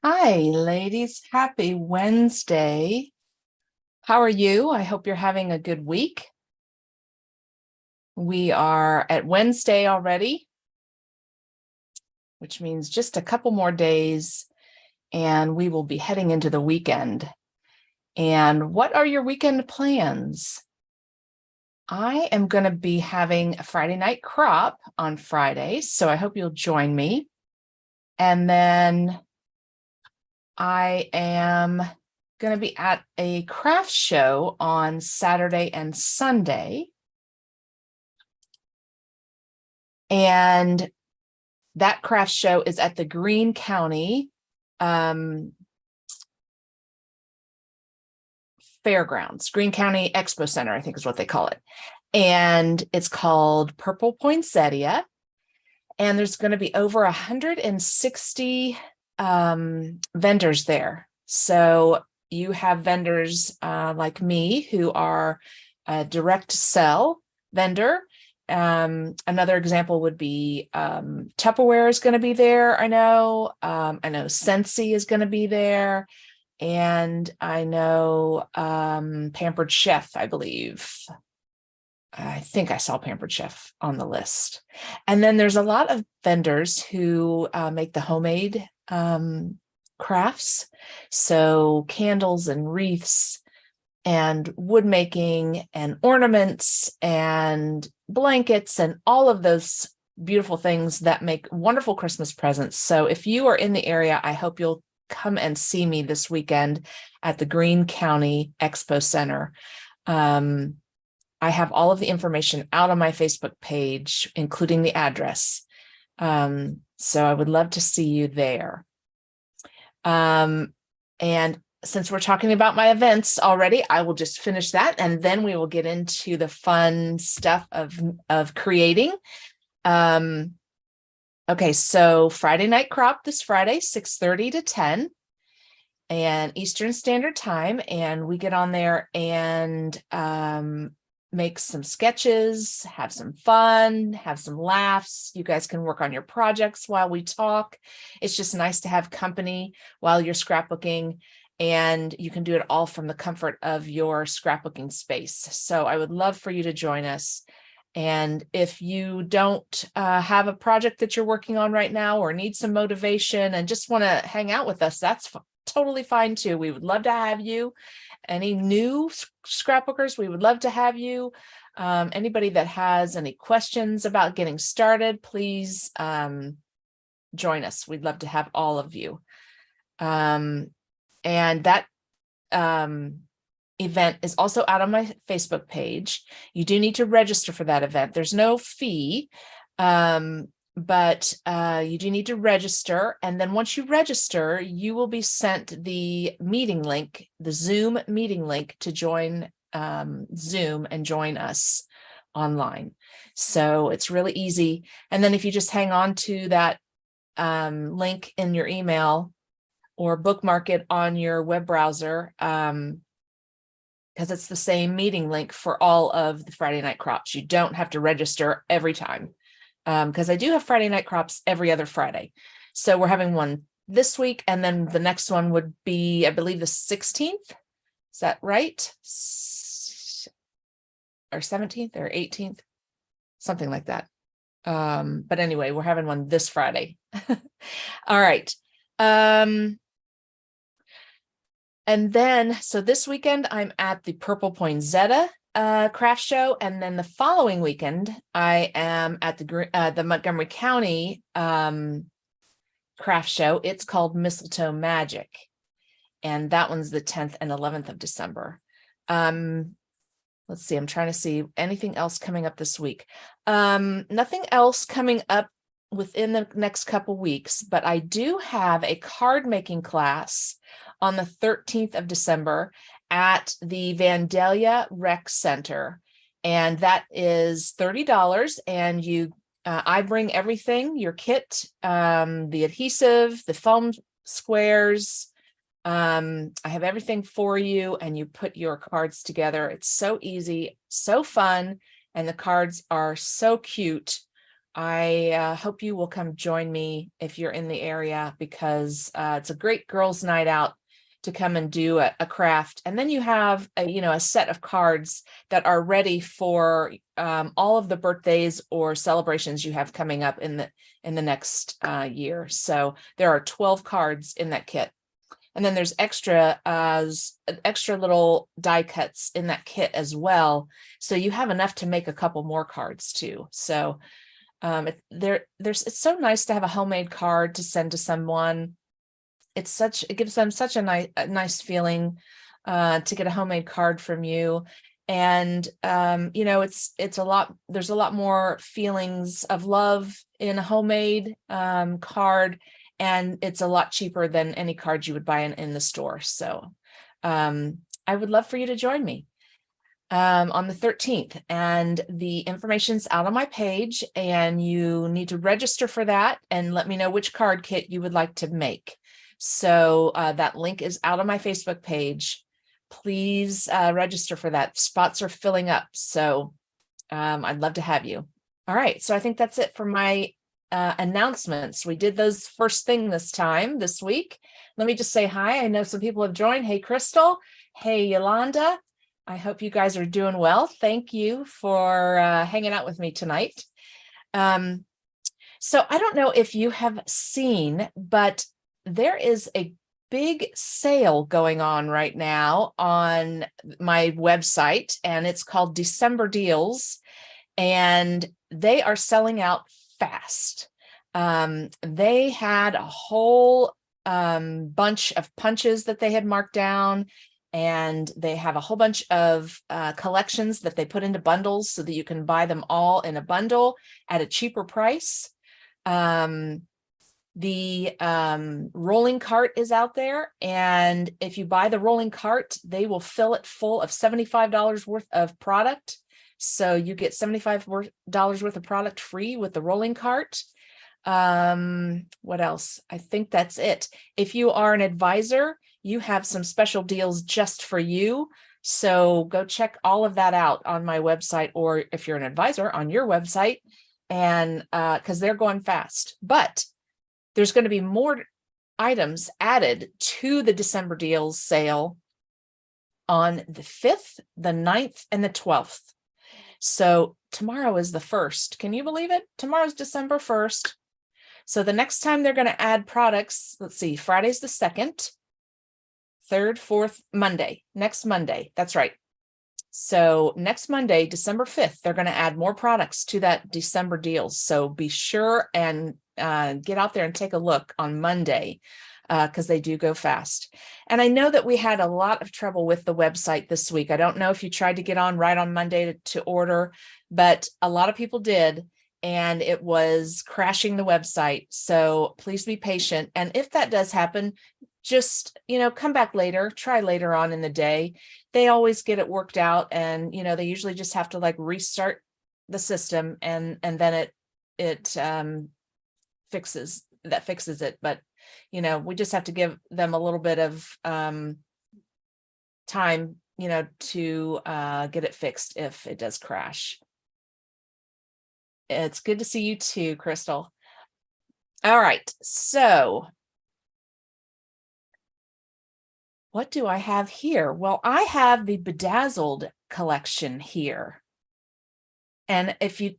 Hi, ladies. Happy Wednesday. How are you? I hope you're having a good week. We are at Wednesday already, which means just a couple more days, and we will be heading into the weekend. And what are your weekend plans? I am going to be having a Friday night crop on Friday, so I hope you'll join me. And then I am going to be at a craft show on Saturday and Sunday. And that craft show is at the Greene County Fairgrounds, Greene County Expo Center, I think is what they call it. And it's called Purple Poinsettia. And there's going to be over 160 vendors there. So you have vendors like me who are a direct sell vendor. Another example would be Tupperware is going to be there. I know Scentsy is going to be there. And I know Pampered Chef, I believe. I think I saw Pampered Chef on the list. And then there's a lot of vendors who make the homemade crafts. So candles and wreaths and wood making and ornaments and blankets and all of those beautiful things that make wonderful Christmas presents. So if you are in the area, I hope you'll come and see me this weekend at the Greene County Expo Center. I have all of the information out on my Facebook page, including the address. So I would love to see you there. And since we're talking about my events already, I will just finish that, and then we will get into the fun stuff of creating. Okay, so Friday night crop this Friday, 6:30 to 10 and Eastern Standard Time. And we get on there and make some sketches, have some fun, have some laughs. You guys can work on your projects while we talk. It's just nice to have company while you're scrapbooking, and you can do it all from the comfort of your scrapbooking space. So I would love for you to join us. And if you don't have a project that you're working on right now or need some motivation and just want to hang out with us, that's totally fine too. We would love to have you. Any new scrapbookers, we would love to have you. Anybody that has any questions about getting started, please join us. We'd love to have all of you. And that event is also out on my Facebook page. You do need to register for that event. There's no fee, but you do need to register. And then once you register, you will be sent the meeting link, the Zoom meeting link to join Zoom and join us online. So it's really easy. And then if you just hang on to that link in your email or bookmark it on your web browser, because it's the same meeting link for all of the Friday night crops. You don't have to register every time. Because I do have Friday night crops every other Friday. So we're having one this week, and then the next one would be, I believe, the 16th. Is that right? Or 17th or 18th? Something like that. But anyway, we're having one this Friday. All right. And then, so this weekend, I'm at the Purple Poinsettia craft show, and then the following weekend I am at the Montgomery County craft show. It's called Mistletoe Magic, and that one's the 10th and 11th of December. Let's see, I'm trying to see anything else coming up this week. Nothing else coming up within the next couple weeks, but I do have a card making class on the 13th of December at the Vandalia Rec Center. And that is $30. And I bring everything, your kit, the adhesive, the foam squares. I have everything for you, and you put your cards together. It's so easy, so fun. And the cards are so cute. I hope you will come join me if you're in the area, because it's a great girls' night out to come and do a craft. And then you have a set of cards that are ready for all of the birthdays or celebrations you have coming up in the next year. So there are 12 cards in that kit. And then there's extra little die cuts in that kit as well. So you have enough to make a couple more cards too. So it's so nice to have a homemade card to send to someone. It gives them such a nice feeling to get a homemade card from you. And it's a lot, there's a lot more feelings of love in a homemade card, and it's a lot cheaper than any card you would buy in the store. So I would love for you to join me on the 13th, and the information's out on my page, and you need to register for that and let me know which card kit you would like to make. So that link is out on my Facebook page. Please register for that. Spots are filling up, so I'd love to have you. All right, so I think that's it for my announcements. We did those first thing this week. Let me just say hi. I know some people have joined. Hey, Crystal. Hey, Yolanda. I hope you guys are doing well. Thank you for hanging out with me tonight. So I don't know if you have seen, but there is a big sale going on right now on my website, and it's called December Deals, and they are selling out fast. They had a whole bunch of punches that they had marked down, and they have a whole bunch of collections that they put into bundles so that you can buy them all in a bundle at a cheaper price. The rolling cart is out there, and if you buy the rolling cart, they will fill it full of $75 worth of product. So you get $75 worth of product free with the rolling cart. What else? I think that's it. If you are an advisor, you have some special deals just for you. So go check all of that out on my website, or if you're an advisor, on your website, and because they're going fast. But there's going to be more items added to the December Deals sale on the 5th, the 9th, and the 12th. So tomorrow is the 1st. Can you believe it? Tomorrow's December 1st. So the next time they're going to add products, let's see, Friday's the 2nd, 3rd, 4th, Monday, next Monday. That's right. So next Monday, December 5th, they're going to add more products to that December Deals. So be sure and get out there and take a look on Monday, because they do go fast. And I know that we had a lot of trouble with the website this week. I don't know if you tried to get on right on Monday to order, but a lot of people did, and it was crashing the website. So please be patient. And if that does happen, just, come back later, try later on in the day. They always get it worked out, and, they usually just have to restart the system, and then it fixes it. But, we just have to give them a little bit of time, to get it fixed if it does crash. It's good to see you too, Crystal. All right, so what do I have here? Well, I have the Bedazzled collection here. And if you,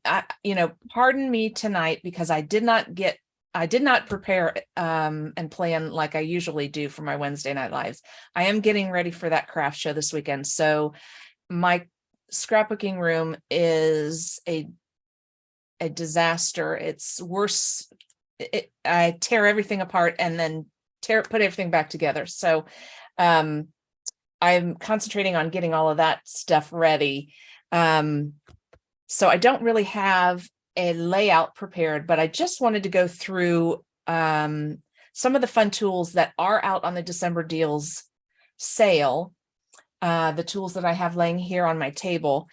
pardon me tonight, because I did not prepare and plan like I usually do for my Wednesday night lives. I am getting ready for that craft show this weekend. So my scrapbooking room is a disaster. It's worse. I tear everything apart and then put everything back together. So I'm concentrating on getting all of that stuff ready. So I don't really have a layout prepared, but I just wanted to go through some of the fun tools that are out on the December Deals sale, the tools that I have laying here on my table.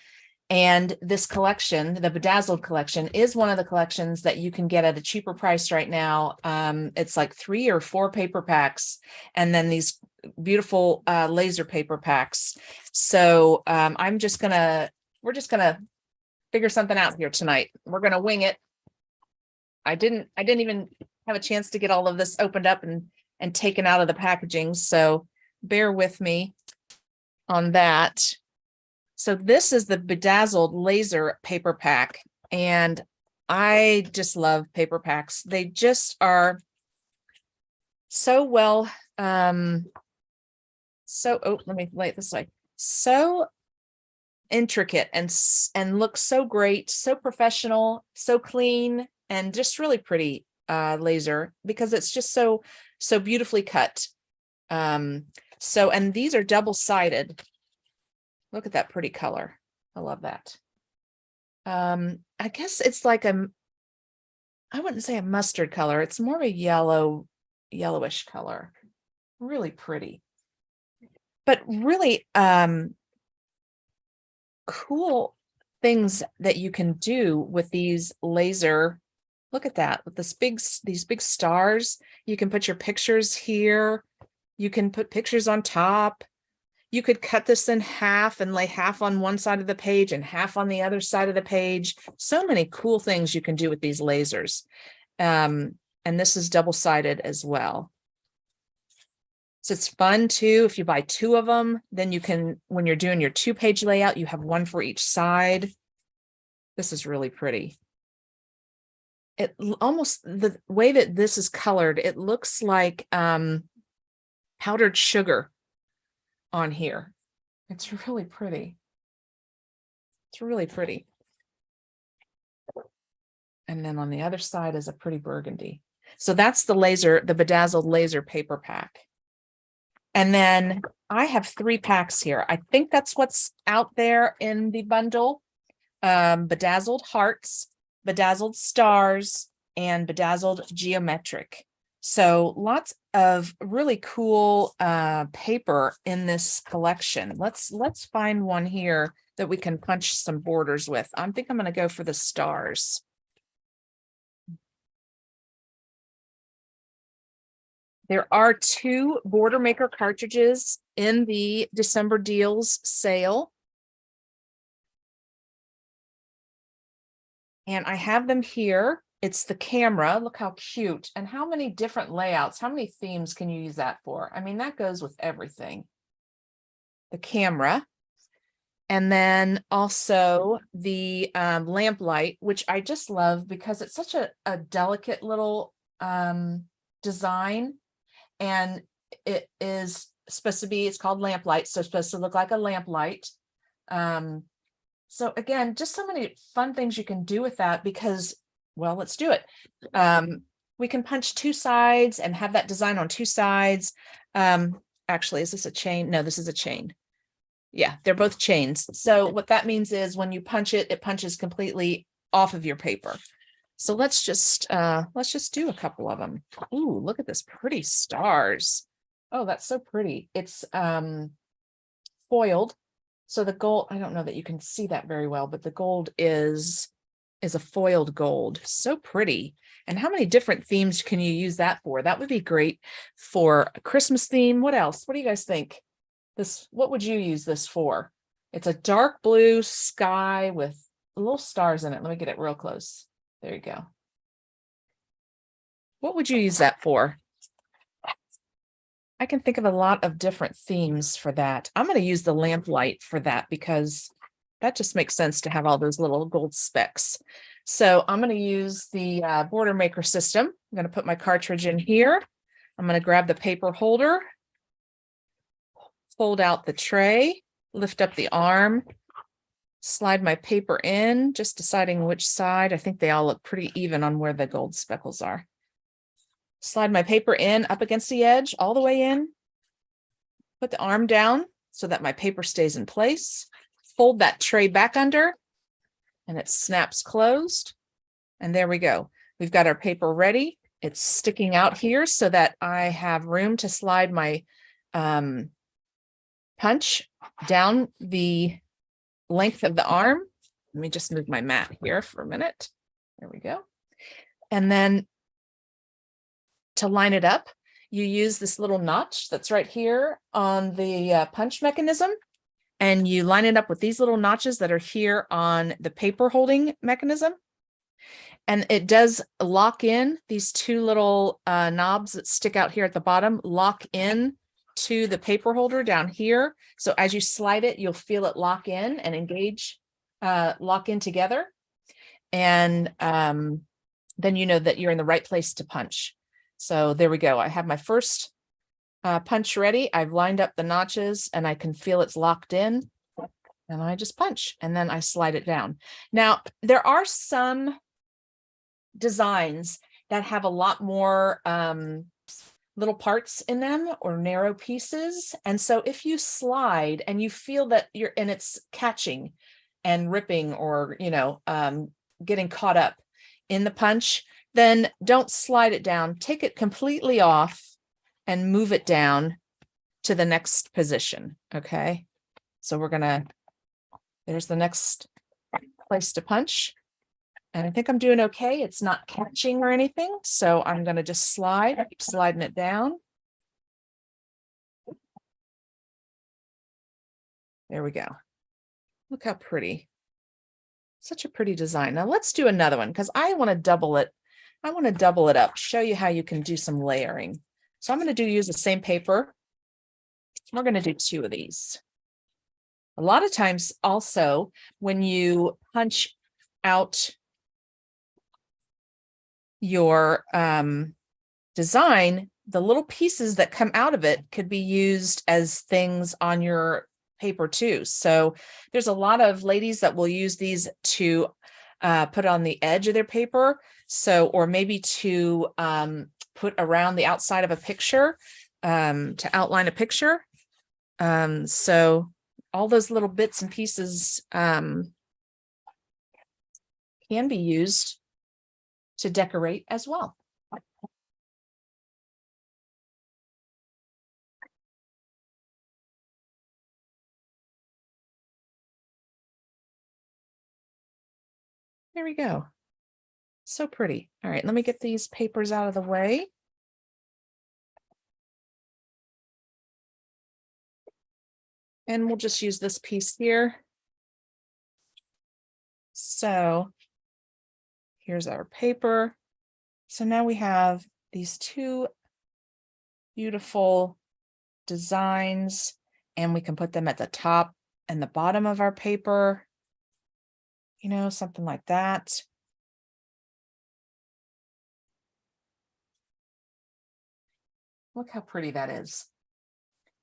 And this collection, the Bedazzled collection, is one of the collections that you can get at a cheaper price right now. It's like 3 or 4 paper packs, and then these beautiful laser paper packs. So we're just gonna figure something out here tonight. We're gonna wing it. I didn't even have a chance to get all of this opened up and taken out of the packaging. So bear with me on that. So this is the Bedazzled laser paper pack. And I just love paper packs. They just are so well, oh, let me lay it this way. So intricate and look so great, so professional, so clean, and just really pretty laser, because it's just so beautifully cut. And these are double-sided. Look at that pretty color. I love that. I guess it's like I wouldn't say a mustard color. It's more of a yellowish color. Really pretty. But really cool things that you can do with these laser. Look at that, with these big stars. You can put your pictures here. You can put pictures on top. You could cut this in half and lay half on one side of the page and half on the other side of the page. So many cool things you can do with these lasers. And this is double-sided as well. So it's fun too. If you buy 2 of them, then you can, when you're doing your 2-page layout, you have one for each side. This is really pretty. It almost, the way that this is colored, it looks like powdered sugar on here. It's really pretty. It's really pretty. And then on the other side is a pretty burgundy. So that's the Bedazzled laser paper pack. And then I have 3 packs here. I think that's what's out there in the bundle. Bedazzled hearts, Bedazzled stars, and Bedazzled geometric. So lots of really cool paper in this collection. Let's find one here that we can punch some borders with. I think I'm going to go for the stars. There are 2 Border Maker cartridges in the December deals sale. And I have them here. It's the camera. Look how cute. And how many different layouts, how many themes can you use that for? I mean, that goes with everything. The camera. And then also the lamplight, which I just love because it's such a delicate little design. And it is supposed to be, it's called lamplight, so it's supposed to look like a lamplight. So again, just so many fun things you can do with that because, well, let's do it. We can punch 2 sides and have that design on 2 sides. Actually, is this a chain? No, this is a chain. Yeah, they're both chains. So what that means is when you punch it, it punches completely off of your paper. So let's just do a couple of them. Ooh, look at this pretty stars. Oh, that's so pretty. It's foiled. So the gold, I don't know that you can see that very well, but the gold is a foiled gold. So pretty. And how many different themes can you use that for? That would be great for a Christmas theme. What else? What do you guys think? What would you use this for? It's a dark blue sky with little stars in it. Let me get it real close. There you go. What would you use that for? I can think of a lot of different themes for that. I'm going to use the lamplight for that because that just makes sense to have all those little gold specks. So I'm going to use the Border Maker system. I'm going to put my cartridge in here. I'm going to grab the paper holder, fold out the tray, lift up the arm, slide my paper in, just deciding which side. I think they all look pretty even on where the gold speckles are. Slide my paper in up against the edge, all the way in. Put the arm down so that my paper stays in place. Fold that tray back under, and it snaps closed. And there we go. We've got our paper ready. It's sticking out here so that I have room to slide my punch down the length of the arm. Let me just move my mat here for a minute. There we go. And then to line it up, you use this little notch that's right here on the punch mechanism, and you line it up with these little notches that are here on the paper holding mechanism. And it does lock in. These two little knobs that stick out here at the bottom lock in to the paper holder down here. So as you slide it, you'll feel it lock in and engage, lock in together. And then you know that you're in the right place to punch. So there we go. I have my first punch ready. I've lined up the notches and I can feel it's locked in. And I just punch and then I slide it down. Now, there are some designs that have a lot more little parts in them or narrow pieces. And so if you slide and you feel that it's catching and ripping or, getting caught up in the punch, then don't slide it down. Take it completely off and move it down to the next position. Okay. So there's the next place to punch. And I think I'm doing okay. It's not catching or anything. So I'm going to just keep sliding it down. There we go. Look how pretty. Such a pretty design. Now let's do another one because I want to double it. I want to double it up, show you how you can do some layering. So I'm going to use the same paper. We're going to do 2 of these. A lot of times also when you punch out your design, the little pieces that come out of it could be used as things on your paper too. So there's a lot of ladies that will use these to put on the edge of their paper. So, or maybe to put around the outside of a picture to outline a picture. So all those little bits and pieces can be used to decorate as well. There we go. So pretty. All right, let me get these papers out of the way. And we'll just use this piece here. So here's our paper. So now we have these 2 beautiful designs, and we can put them at the top and the bottom of our paper, something like that. Look how pretty that is.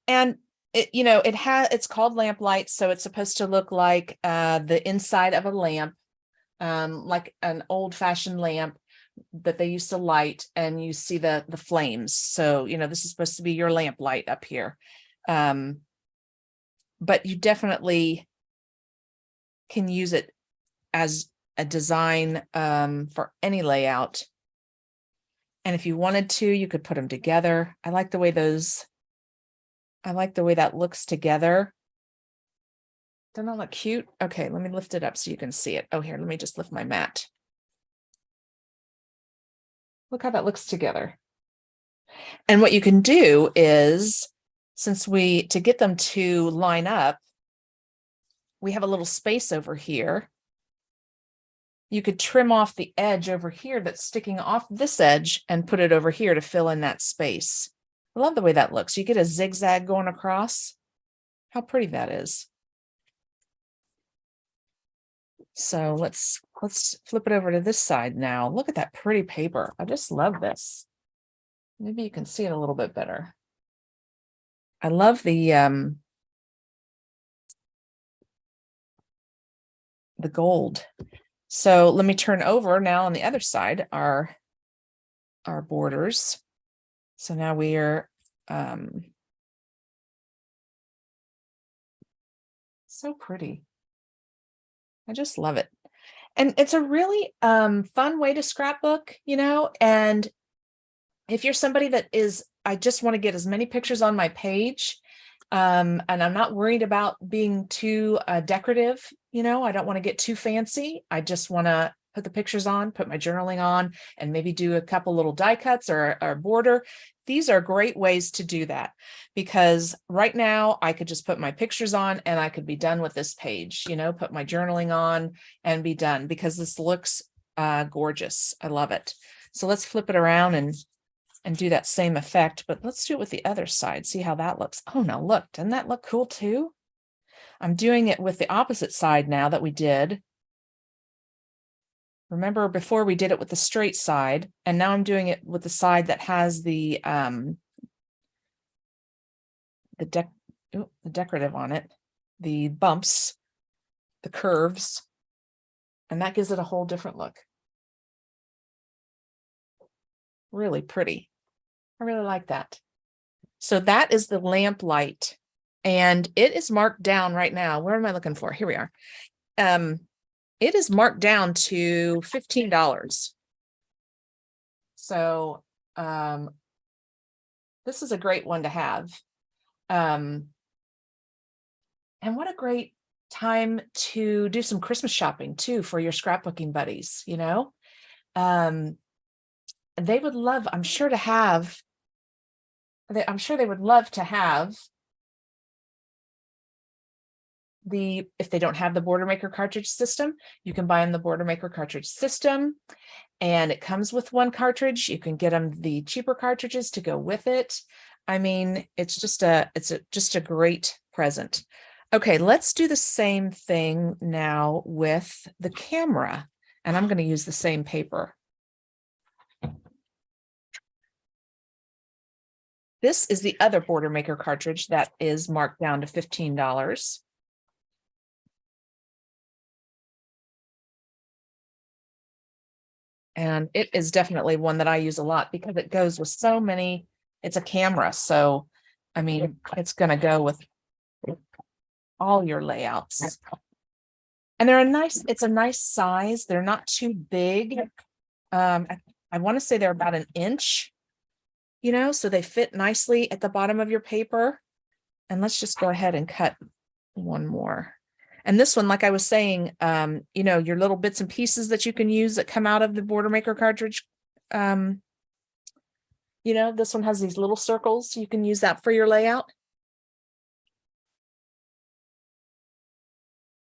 And it's called lamplight, so it's supposed to look like the inside of a lamp, like an old-fashioned lamp that they used to light, and you see the flames. So this is supposed to be your lamp light up here, but you definitely can use it as a design for any layout. And if you wanted to, you could put them together. I like the way that looks together. Doesn't that look cute? Okay, let me lift it up so you can see it. Oh, here, let me just lift my mat. Look how that looks together. And what you can do is, to get them to line up, we have a little space over here. You could trim off the edge over here that's sticking off this edge and put it over here to fill in that space. I love the way that looks. You get a zigzag going across. How pretty that is. So let's flip it over to this side now. Look at that pretty paper. I just love this. Maybe you can see it a little bit better. I love the gold. So let me turn over now on the other side, our borders. So now we are so pretty. I just love it. And it's a really fun way to scrapbook, and if you're somebody that I just want to get as many pictures on my page, and I'm not worried about being too decorative, I don't want to get too fancy. I just want to put the pictures on, put my journaling on, and maybe do a couple little die cuts or a border. These are great ways to do that, because right now I could just put my pictures on and I could be done with this page, put my journaling on and be done, because this looks gorgeous. I love it. So let's flip it around and do that same effect, but let's do it with the other side. See how that looks. Oh, no, look, doesn't that look cool too? I'm doing it with the opposite side now that we did. Remember before we did it with the straight side, and now I'm doing it with the side that has the decorative on it, the bumps, the curves, and that gives it a whole different look. Really pretty. I really like that. So that is the lamp light, and it is marked down right now. Where am I looking for? Here we are. It is marked down to $15. So this is a great one to have. And what a great time to do some Christmas shopping too for your scrapbooking buddies, you know. They would love, I'm sure they would love to have if they don't have the Boilermaker cartridge system, you can buy them the Boilermaker cartridge system, and it comes with one cartridge. You can get them the cheaper cartridges to go with it. I mean, it's just a great present. Okay, let's do the same thing now with the camera, and I'm going to use the same paper. This is the other Boilermaker cartridge that is marked down to $15. And it is definitely one that I use a lot because it goes with so many. It's a camera. So, I mean, it's going to go with all your layouts. And it's a nice size. They're not too big. I want to say they're about an inch, you know, so they fit nicely at the bottom of your paper. And let's just go ahead and cut one more. And this one, like I was saying, you know, your little bits and pieces that you can use that come out of the Boilermaker cartridge. You know, this one has these little circles. You can use that for your layout.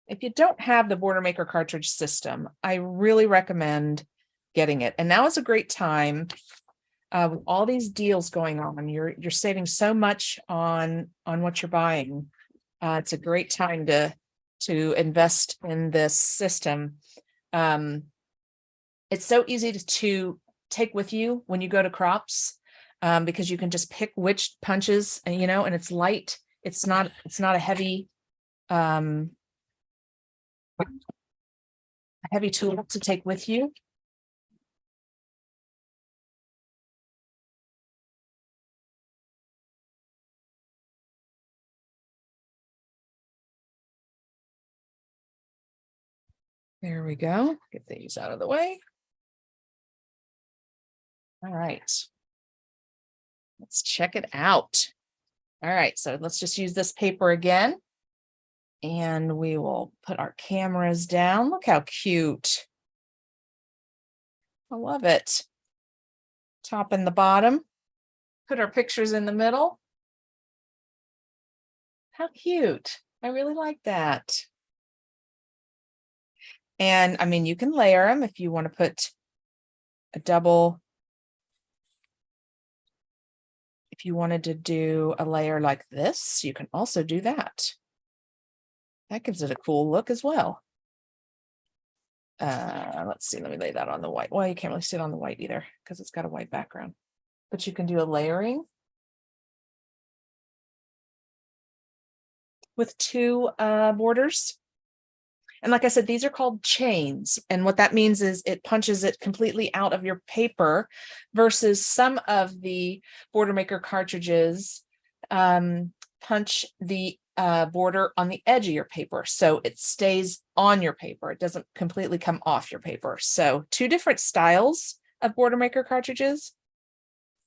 If you don't have the Boilermaker cartridge system, I really recommend getting it. And now is a great time with all these deals going on. You're saving so much on what you're buying. It's a great time to invest in this system. It's so easy to take with you when you go to crops, because you can just pick which punches, and you know, and it's light. It's not a heavy tool to take with you. There we go. Get these out of the way. All right. Let's check it out. All right, so let's just use this paper again. And we will put our cameras down. Look how cute. I love it. Top and the bottom. Put our pictures in the middle. How cute. I really like that. And I mean, you can layer them if you want to put a double. If you wanted to do a layer like this, you can also do that. That gives it a cool look as well. Let's see, let me lay that on the white. Well, you can't really see it on the white either because it's got a white background. But you can do a layering with two borders. And like I said, these are called chains. And what that means is it punches it completely out of your paper versus some of the Boilermaker cartridges punch the border on the edge of your paper. So it stays on your paper. It doesn't completely come off your paper. So two different styles of Boilermaker cartridges.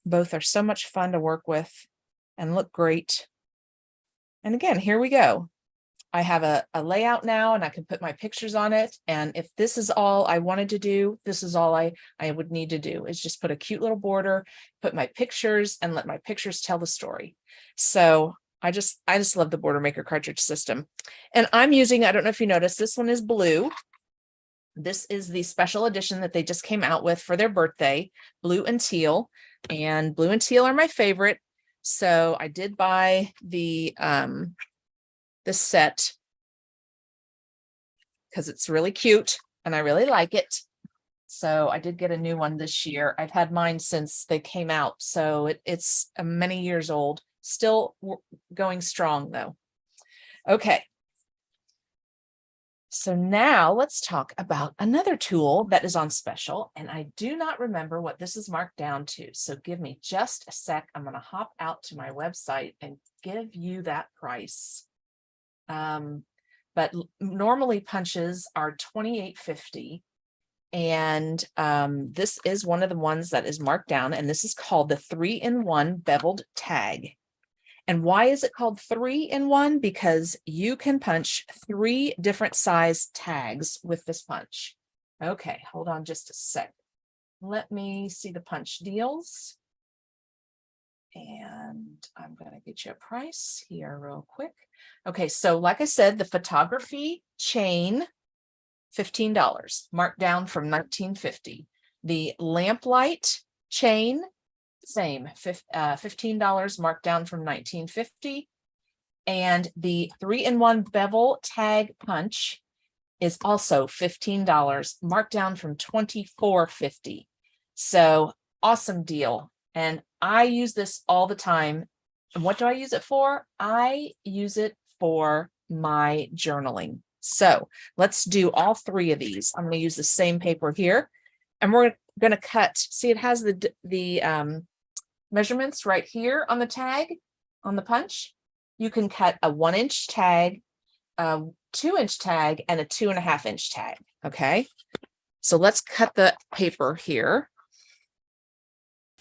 Both are so much fun to work with and look great. And again, here we go. I have a layout now and I can put my pictures on it. And if this is all I wanted to do, this is all I would need to do is just put a cute little border, put my pictures, and let my pictures tell the story. So I just love the Boilermaker cartridge system. And I'm using, I don't know if you noticed, this one is blue. This is the special edition that they just came out with for their birthday, blue and teal. And blue and teal are my favorite. So I did buy the set because it's really cute and I really like it. So I did get a new one this year. I've had mine since they came out. So it's many years old, still going strong though. Okay. So now let's talk about another tool that is on special, and I do not remember what this is marked down to. So give me just a sec. I'm going to hop out to my website and give you that price. But normally punches are $28.50. And this is one of the ones that is marked down, and this is called the 3-in-1 beveled tag. And why is it called 3-in-1? Because you can punch 3 different size tags with this punch. Okay, hold on just a sec. Let me see the punch deals. And I'm going to get you a price here real quick. Okay, so like I said, the photography chain, $15, marked down from $19.50. The lamplight chain, same, $15, marked down from $19.50. And the 3-in-1 bevel tag punch is also $15, marked down from $24.50. So awesome deal. And I use this all the time. And what do I use it for? I use it for my journaling. So let's do all 3 of these. I'm going to use the same paper here, and we're going to cut. See, it has the measurements right here on the tag, on the punch. You can cut a 1-inch tag, a 2-inch tag, and a 2.5-inch tag. Okay, so let's cut the paper here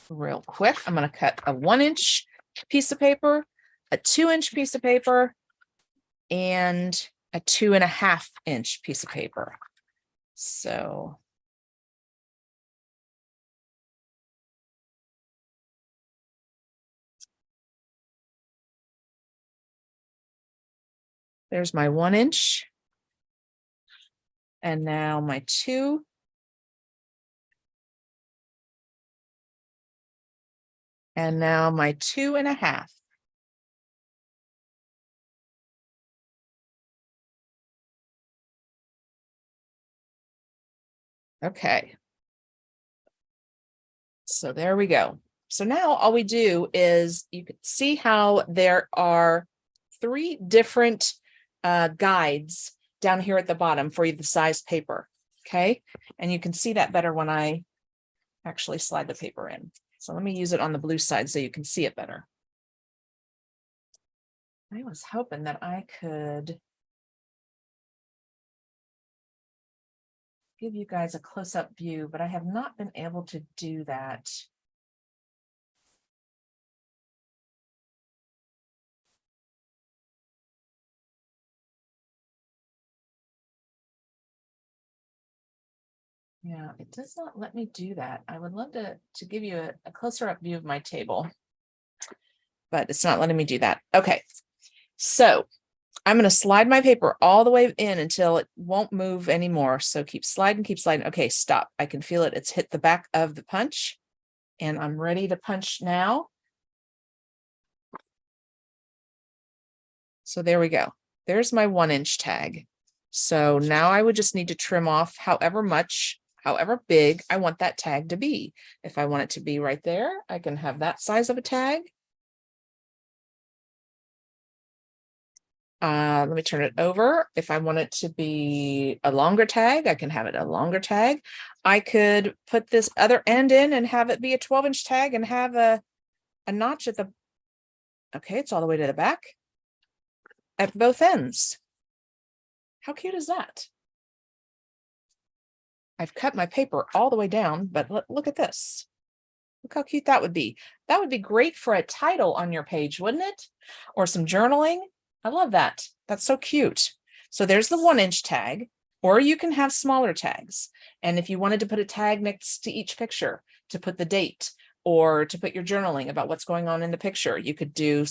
real quick. I'm going to cut a 1-inch piece of paper, a 2-inch piece of paper, and a 2.5-inch piece of paper. So there's my 1-inch. And now my 2. And now my 2.5. Okay. So there we go. So now all we do is, you can see how there are 3 different guides down here at the bottom for the size paper. Okay. And you can see that better when I actually slide the paper in. So let me use it on the blue side so you can see it better. I was hoping that I could give you guys a close-up view, but I have not been able to do that. Yeah, it does not let me do that. I would love to give you a closer up view of my table, but it's not letting me do that. Okay, so I'm going to slide my paper all the way in until it won't move anymore. So keep sliding, keep sliding. Okay, stop. I can feel it. It's hit the back of the punch, and I'm ready to punch now. So there we go. There's my 1-inch tag. So now I would just need to trim off however big I want that tag to be. If I want it to be right there, I can have that size of a tag. Let me turn it over. If I want it to be a longer tag, I can have it a longer tag. I could put this other end in and have it be a 12-inch tag and have a notch at the, okay, it's all the way to the back at both ends. How cute is that? I've cut my paper all the way down, but look at this. Look how cute that would be. That would be great for a title on your page, wouldn't it? Or some journaling. I love that. That's so cute. So there's the 1-inch tag, or you can have smaller tags. And if you wanted to put a tag next to each picture to put the date, or to put your journaling about what's going on in the picture, you could do,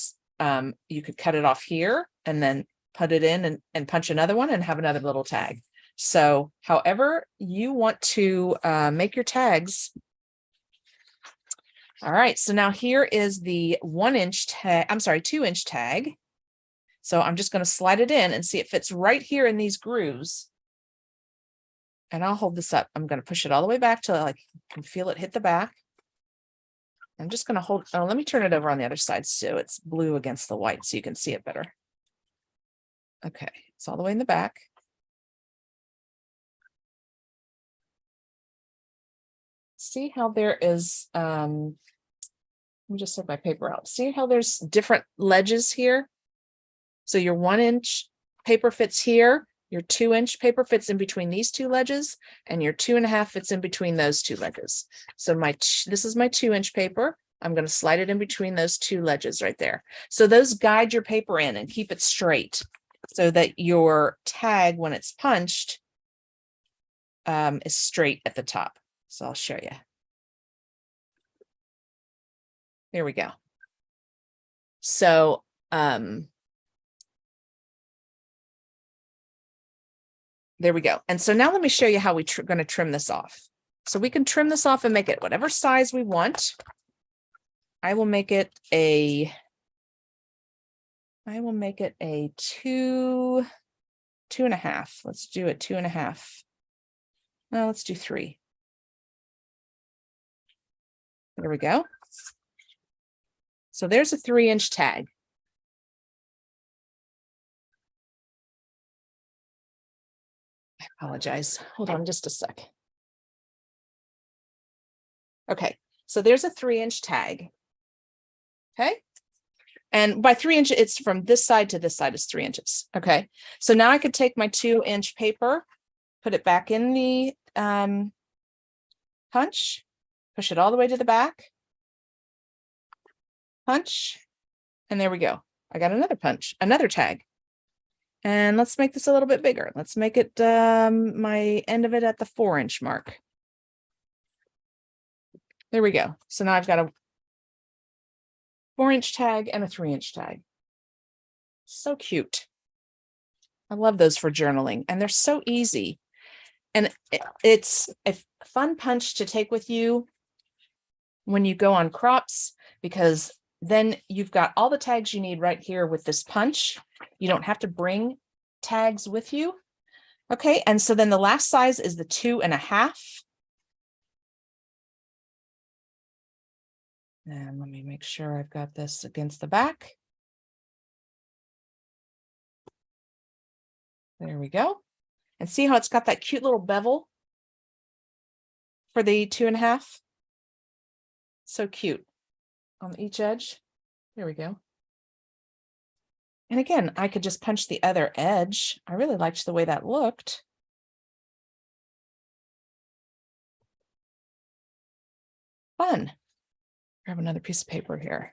you could cut it off here and then put it in and punch another one and have another little tag. So however you want to make your tags. All right, so now here is the 1-inch tag, I'm sorry, 2-inch tag. So I'm just going to slide it in and see it fits right here in these grooves. And I'll hold this up. I'm going to push it all the way back till I can feel it hit the back. I'm just going to hold, oh, let me turn it over on the other side so it's blue against the white so you can see it better. Okay, it's all the way in the back. See how there is, let me just take my paper out. See how there's different ledges here? So your 1-inch paper fits here, your 2-inch paper fits in between these two ledges, and your 2.5 fits in between those two ledges. So this is my 2-inch paper. I'm going to slide it in between those two ledges right there. So those guide your paper in and keep it straight so that your tag, when it's punched, is straight at the top. So I'll show you. There we go. So, there we go. And so now let me show you how we're going to trim this off. So we can trim this off and make it whatever size we want. I will make it a 2.5. Let's do it 2.5. No, let's do 3. There we go. So there's a 3-inch tag. I apologize. Hold on just a sec. Okay, so there's a 3-inch tag. Okay. And by 3 inches, it's from this side to this side is 3 inches. Okay. So now I could take my 2-inch paper, put it back in the punch, push it all the way to the back, punch, and there we go. I got another punch, another tag. And let's make this a little bit bigger. Let's make it my end of it at the 4-inch mark. There we go. So now I've got a 4-inch tag and a 3-inch tag. So cute. I love those for journaling, and they're so easy. And it's a fun punch to take with you when you go on crops, because then you've got all the tags you need right here with this punch. You don't have to bring tags with you. Okay, and so then the last size is the 2.5. And let me make sure I've got this against the back. There we go. And see how it's got that cute little bevel for the 2.5? So cute on each edge. There we go. And again, I could just punch the other edge. I really liked the way that looked. Fun. Grab another piece of paper here.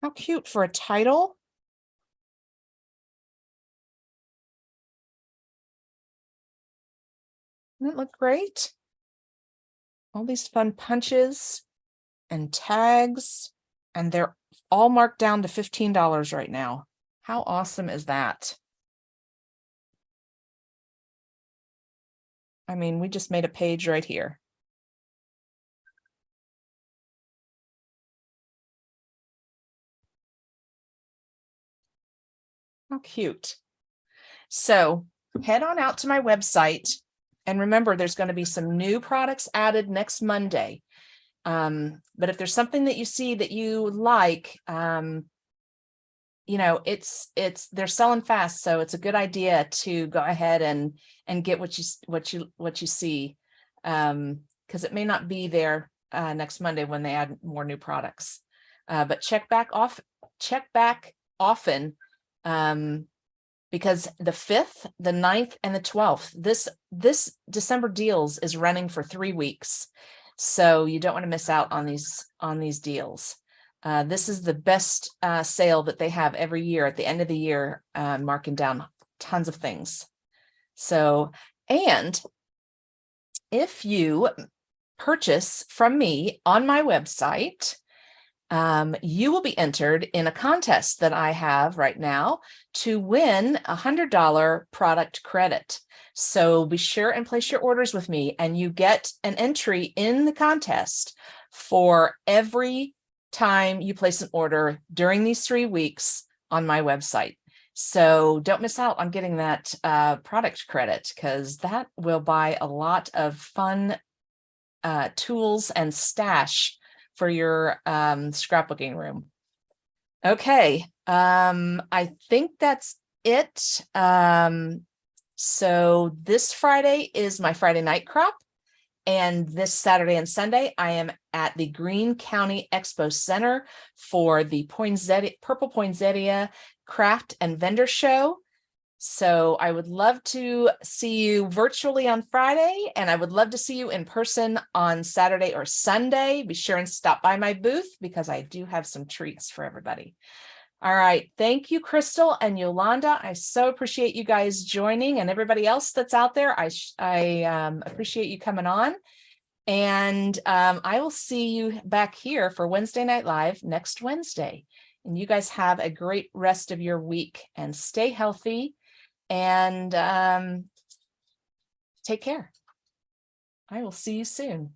How cute for a title. Doesn't it look great? All these fun punches and tags, and they're all marked down to $15 right now. How awesome is that? I mean, we just made a page right here. How cute. So head on out to my website, and remember, there's going to be some new products added next Monday. But if there's something that you see that you like, you know, they're selling fast, so it's a good idea to go ahead and get what you see, because it may not be there next Monday when they add more new products. But check back often, because the 5th, the 9th, and the 12th, this December deals is running for 3 weeks. So you don't want to miss out on these deals. This is the best sale that they have every year at the end of the year, marking down tons of things. So, and if you purchase from me on my website, you will be entered in a contest that I have right now to win a $100 product credit. So be sure and place your orders with me, and you get an entry in the contest for every time you place an order during these 3 weeks on my website. So don't miss out on getting that product credit, because that will buy a lot of fun tools and stash for your scrapbooking room. Okay, I think that's it. So this Friday is my Friday night crop. And this Saturday and Sunday, I am at the Greene County Expo Center for the Purple Poinsettia Craft and Vendor Show. So I would love to see you virtually on Friday, and I would love to see you in person on Saturday or Sunday. Be sure and stop by my booth, because I do have some treats for everybody. All right. Thank you, Crystal and Yolanda. I so appreciate you guys joining, and everybody else that's out there. I appreciate you coming on. And I will see you back here for Wednesday Night Live next Wednesday. And you guys have a great rest of your week, and stay healthy, and take care. I will see you soon.